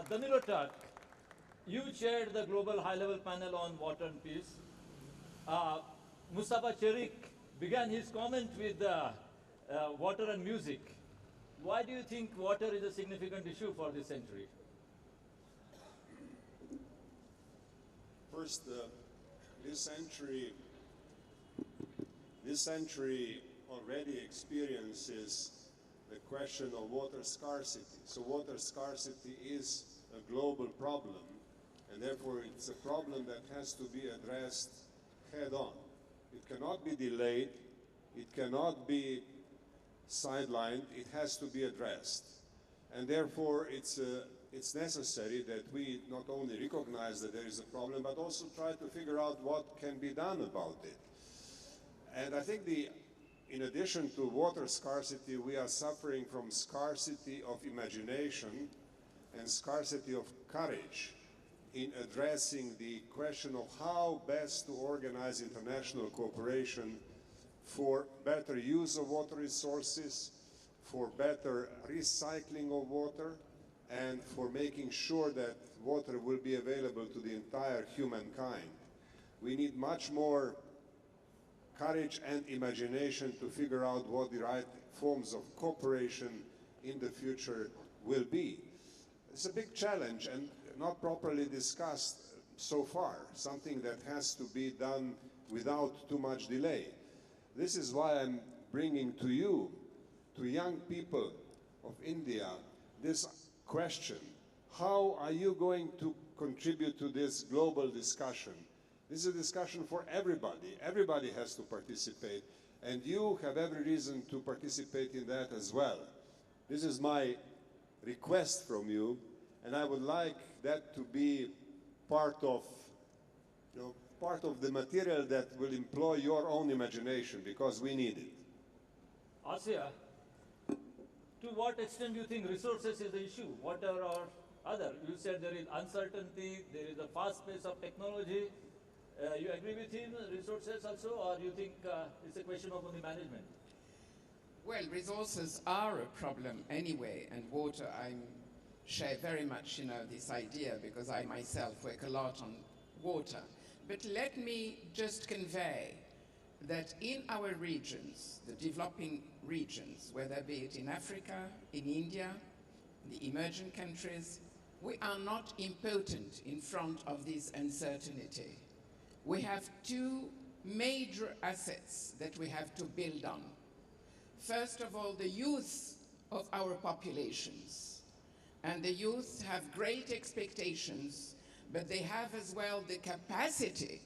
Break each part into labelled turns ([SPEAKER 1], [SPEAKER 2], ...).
[SPEAKER 1] Danilo Turk, you chaired the global high-level panel on water and peace. Mustafa Cherik began his comment with water and music. Why do you think water is a significant issue for this century?
[SPEAKER 2] First, this century already experiences the question of water scarcity. So water scarcity is a global problem, and therefore it's a problem that has to be addressed head on. It cannot be delayed, it cannot be sidelined, it has to be addressed. And therefore it's necessary that we not only recognize that there is a problem, but also try to figure out what can be done about it. And I think in addition to water scarcity, we are suffering from scarcity of imagination and scarcity of courage in addressing the question of how best to organize international cooperation for better use of water resources, for better recycling of water, and for making sure that water will be available to the entire humankind. We need much more courage and imagination to figure out what the right forms of cooperation in the future will be. It's a big challenge and not properly discussed so far, something that has to be done without too much delay. This is why I'm bringing to you, to young people of India, this question. How are you going to contribute to this global discussion? This is a discussion for everybody. Everybody has to participate, and you have every reason to participate in that as well. This is my request from you, and I would like that to be part of the material that will employ your own imagination, because we need it.
[SPEAKER 1] Asya, to what extent do you think resources is the issue? Water or other? You said there is uncertainty, there is a fast pace of technology. You agree with him, resources also, or you think it's a question of only management?
[SPEAKER 3] Well, resources are a problem anyway, and water, I share very much, this idea, because I myself work a lot on water. But let me just convey that in our regions, the developing regions, whether be it in Africa, in India, the emerging countries, we are not impotent in front of this uncertainty. We have two major assets that we have to build on. First of all, the youth of our populations. And the youth have great expectations, but they have as well the capacity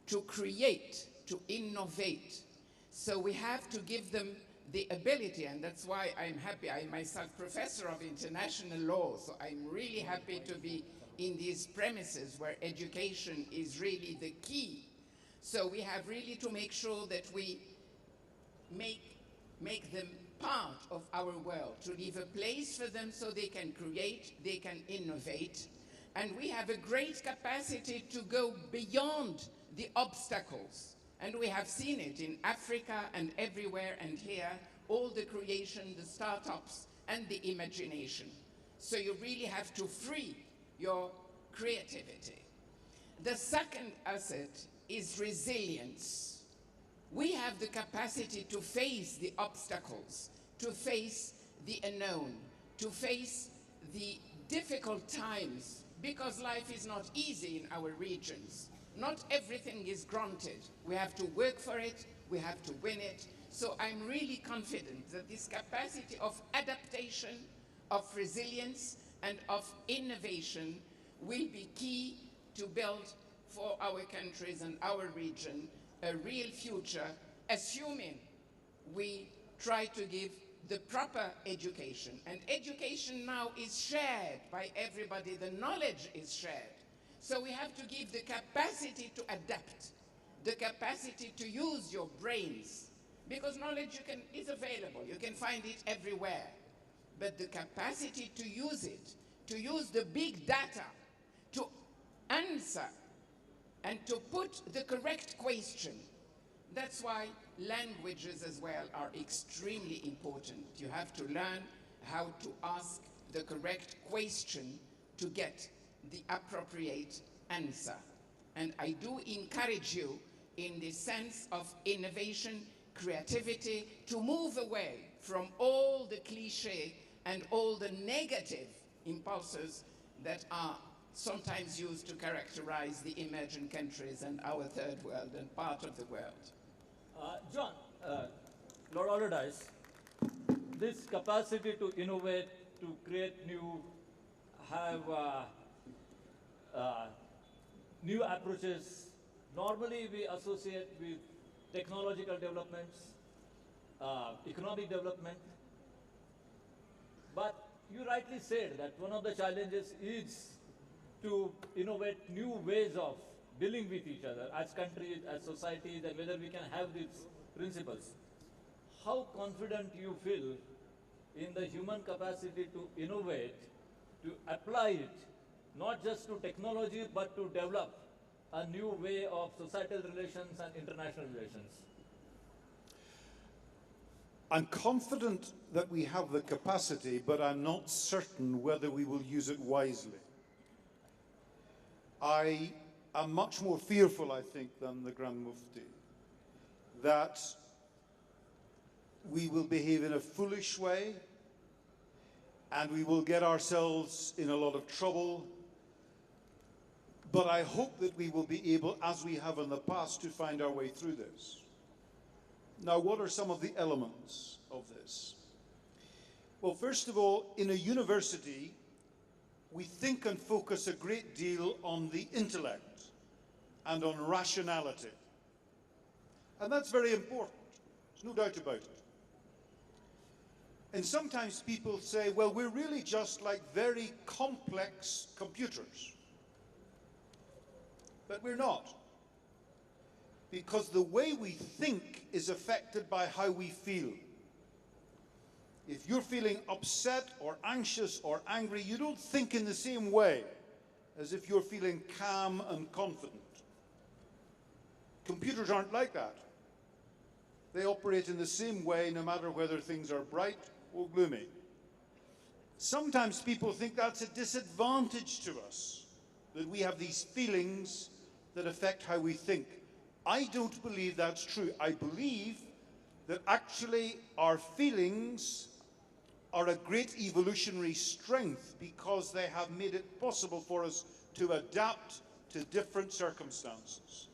[SPEAKER 3] to create, to innovate. So we have to give them the ability, and that's why I'm happy. I'm myself professor of international law, so I'm really happy to be in these premises where education is really the key. So we have really to make sure that we make them part of our world, to leave a place for them so they can create, they can innovate. And we have a great capacity to go beyond the obstacles. And we have seen it in Africa and everywhere, and here, all the creation, the startups, and the imagination. So you really have to free your creativity. The second asset is resilience. We have the capacity to face the obstacles, to face the unknown, to face the difficult times, because life is not easy in our regions. Not everything is granted. We have to work for it, we have to win it. So I'm really confident that this capacity of adaptation, of resilience, and of innovation will be key to build for our countries and our region a real future, assuming we try to give the proper education. And education now is shared by everybody, the knowledge is shared. So we have to give the capacity to adapt, the capacity to use your brains, because knowledge is available, you can find it everywhere. But the capacity to use it, to use the big data, to answer and to put the correct question. That's why languages as well are extremely important. You have to learn how to ask the correct question to get the appropriate answer. And I do encourage you in the sense of innovation, creativity, to move away from all the cliché and all the negative impulses that are sometimes used to characterize the emerging countries and our third world and part of the world.
[SPEAKER 1] John, Lord Allardyce, this capacity to innovate, to create new, have new approaches, normally we associate with technological developments, economic development. But you rightly said that one of the challenges is to innovate new ways of dealing with each other as countries, as societies, and whether we can have these principles. How confident you feel in the human capacity to innovate, to apply it, not just to technology, but to develop a new way of societal relations and international relations?
[SPEAKER 4] I'm confident that we have the capacity, but I'm not certain whether we will use it wisely. I am much more fearful, I think, than the Grand Mufti, that we will behave in a foolish way and we will get ourselves in a lot of trouble. But I hope that we will be able, as we have in the past, to find our way through this. Now, what are some of the elements of this? Well, first of all, in a university, we think and focus a great deal on the intellect and on rationality. And that's very important. There's no doubt about it. And sometimes people say, well, we're really just like very complex computers. But we're not. Because the way we think is affected by how we feel. If you're feeling upset or anxious or angry, you don't think in the same way as if you're feeling calm and confident. Computers aren't like that. They operate in the same way no matter whether things are bright or gloomy. Sometimes people think that's a disadvantage to us, that we have these feelings that affect how we think. I don't believe that's true. I believe that actually our feelings are a great evolutionary strength because they have made it possible for us to adapt to different circumstances.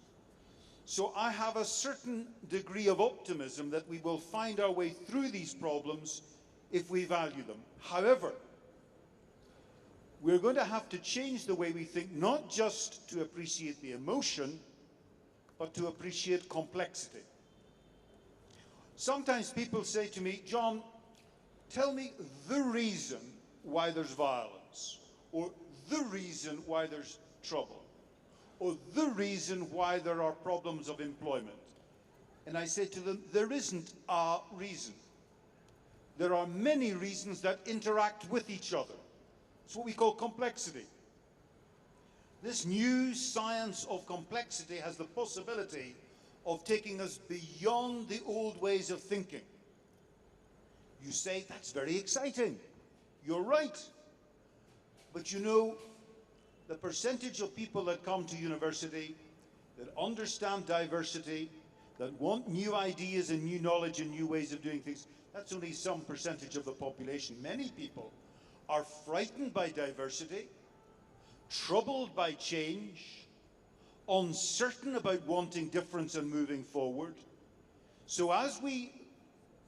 [SPEAKER 4] So I have a certain degree of optimism that we will find our way through these problems if we value them. However, we're going to have to change the way we think, not just to appreciate the emotion, but to appreciate complexity. Sometimes people say to me, John, tell me the reason why there's violence, or the reason why there's trouble, or the reason why there are problems of employment. And I say to them, there isn't a reason. There are many reasons that interact with each other. It's what we call complexity. This new science of complexity has the possibility of taking us beyond the old ways of thinking. You say, that's very exciting. You're right. But you know, the percentage of people that come to university, that understand diversity, that want new ideas and new knowledge and new ways of doing things, that's only some percentage of the population. Many people are frightened by diversity, troubled by change, uncertain about wanting difference and moving forward. So as we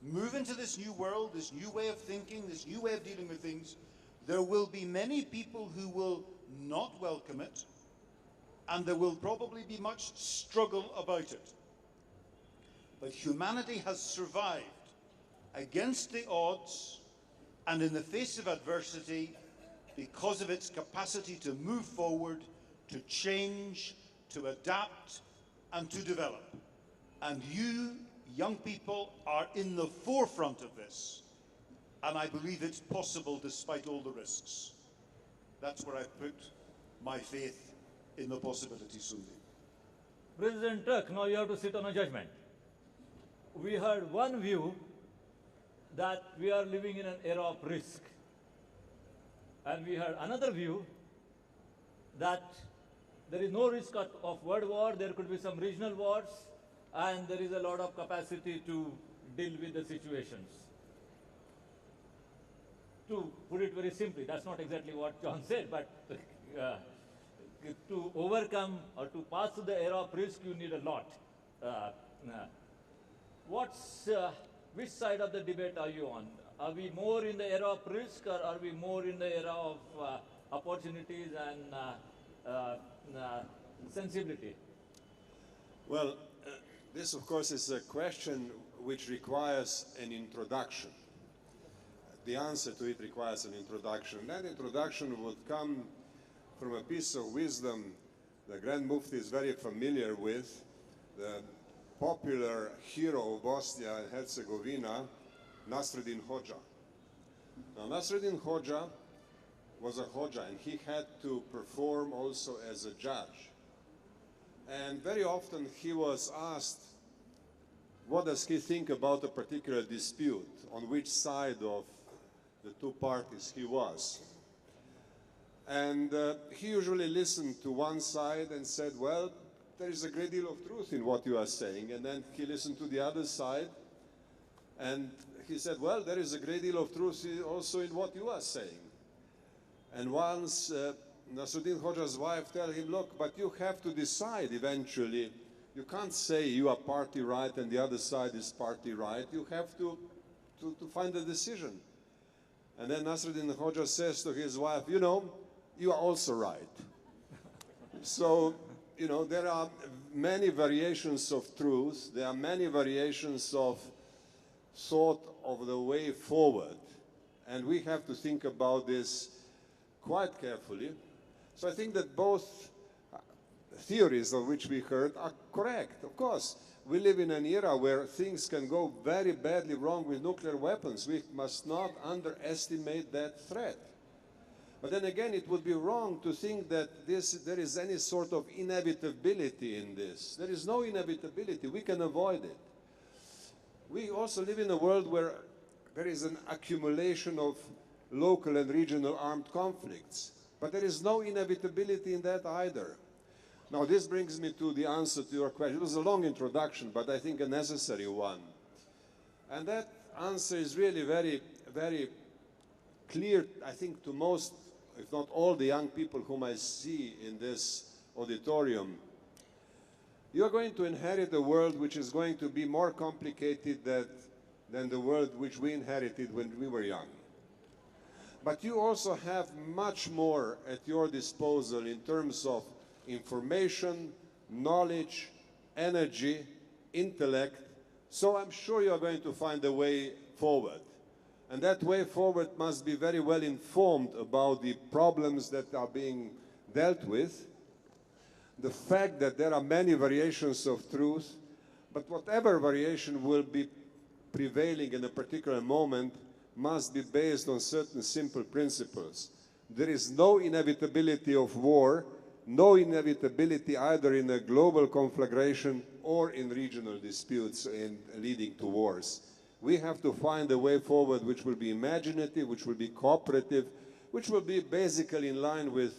[SPEAKER 4] move into this new world, this new way of thinking, this new way of dealing with things, there will be many people who will not welcome it, and there will probably be much struggle about it. But humanity has survived against the odds and in the face of adversity because of its capacity to move forward, to change, to adapt, and to develop. And you, young people, are in the forefront of this. And I believe it's possible despite all the risks. That's where I put my faith in the possibility, Sundi.
[SPEAKER 1] President Turk, now you have to sit on a judgment. We heard one view that we are living in an era of risk. And we heard another view that there is no risk of world war, there could be some regional wars, and there is a lot of capacity to deal with the situations. To put it very simply, that's not exactly what John said, but to overcome or to pass through the era of risk, you need a lot. Which side of the debate are you on? Are we more in the era of risk, or are we more in the era of opportunities and sensibility?
[SPEAKER 2] Well, this of course is a question which requires an introduction. The answer to it requires an introduction. That introduction would come from a piece of wisdom the Grand Mufti is very familiar with, the popular hero of Bosnia and Herzegovina, Nasreddin Hoxha. Now, Nasreddin Hoxha was a Hoxha, and he had to perform also as a judge. And very often he was asked, what does he think about a particular dispute, on which side of the two parties he was. And he usually listened to one side and said, well, there is a great deal of truth in what you are saying. And then he listened to the other side, and he said, well, there is a great deal of truth also in what you are saying. And once Nasruddin Hoxha's wife told him, look, but you have to decide eventually. You can't say you are party right and the other side is party right. You have to find a decision. And then Nasruddin Hoxha says to his wife, you know, you are also right. So, you know, there are many variations of truth. There are many variations of thought of the way forward. And we have to think about this quite carefully. So I think that both theories of which we heard are correct. Of course, we live in an era where things can go very badly wrong with nuclear weapons. We must not underestimate that threat. But then again, it would be wrong to think that there is any sort of inevitability in this. There is no inevitability. We can avoid it. We also live in a world where there is an accumulation of local and regional armed conflicts. But there is no inevitability in that either. Now, this brings me to the answer to your question. It was a long introduction, but I think a necessary one. And that answer is really very, very clear, I think, to most, if not all, the young people whom I see in this auditorium. You are going to inherit a world which is going to be more complicated than the world which we inherited when we were young. But you also have much more at your disposal in terms of information, knowledge, energy, intellect. So I'm sure you are going to find a way forward. And that way forward must be very well informed about the problems that are being dealt with, the fact that there are many variations of truth, but whatever variation will be prevailing in a particular moment must be based on certain simple principles. There is no inevitability of war, no inevitability either in a global conflagration or in regional disputes leading to wars. We have to find a way forward which will be imaginative, which will be cooperative, which will be basically in line with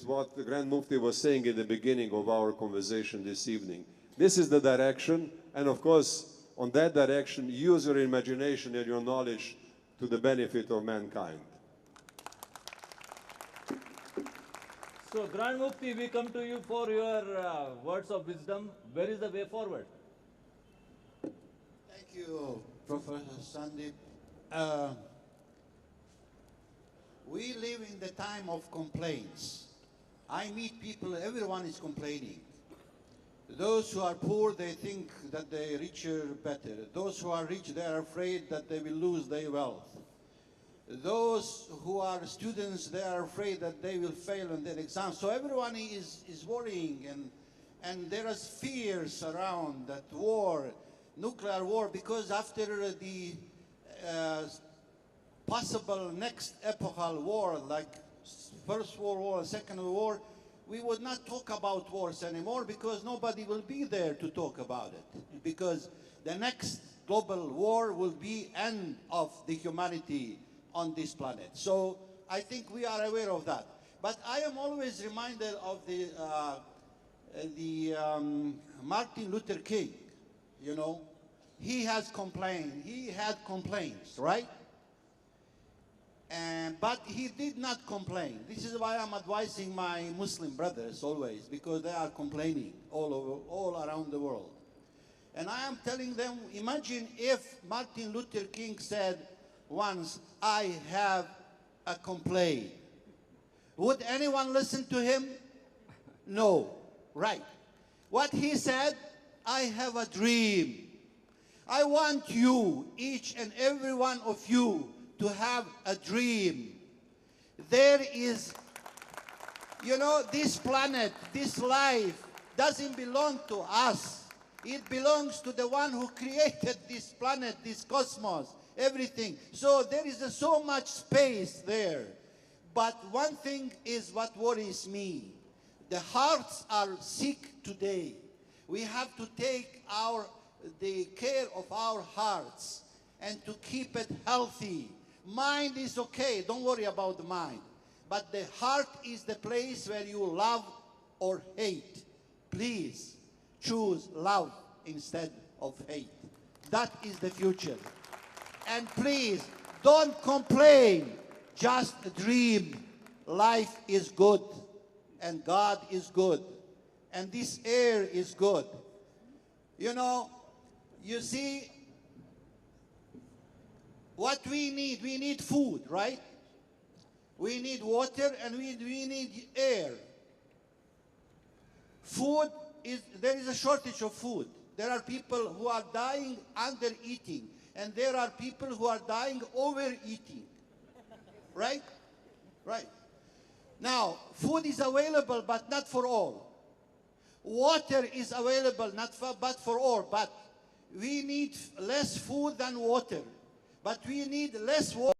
[SPEAKER 2] what the Grand Mufti was saying in the beginning of our conversation this evening. This is the direction, and of course, on that direction, use your imagination and your knowledge to the benefit of mankind.
[SPEAKER 1] So, Grand Mufti, we come to you for your words of wisdom. Where is the way forward?
[SPEAKER 5] Thank you, Professor Sandeep. We live in the time of complaints. I meet people, everyone is complaining. Those who are poor, they think that they are richer better. Those who are rich, they are afraid that they will lose their wealth. Those who are students, they are afraid that they will fail on their exams. So everyone is worrying, and there is fears around that war, nuclear war, because after the possible next epochal war, like First World War, Second World War, we would not talk about wars anymore because nobody will be there to talk about it. Because the next global war will be end of the humanity on this planet. So I think we are aware of that. But I am always reminded of the Martin Luther King, you know. He has complained. He had complaints, right? But he did not complain. This is why I'm advising my Muslim brothers always, because they are complaining all around the world. And I am telling them, imagine if Martin Luther King said once, I have a complaint. Would anyone listen to him? No. Right. What he said, I have a dream. I want you, each and every one of you, to have a dream. There is, you know, this planet, this life doesn't belong to us. It belongs to the one who created this planet, this cosmos, everything. So there is so much space there. But one thing is what worries me. The hearts are sick today. We have to take the care of our hearts and to keep it healthy. Mind is okay, don't worry about the mind. But the heart is the place where you love or hate. Please choose love instead of hate. That is the future. And please don't complain, just dream. Life is good and God is good and this air is good. You know, you see, what we need food, right? We need water and we need air. There is a shortage of food. There are people who are dying under eating, and there are people who are dying overeating. Right? Right. Now, food is available, but not for all. Water is available, but for all. But we need less food than water. But we need less water.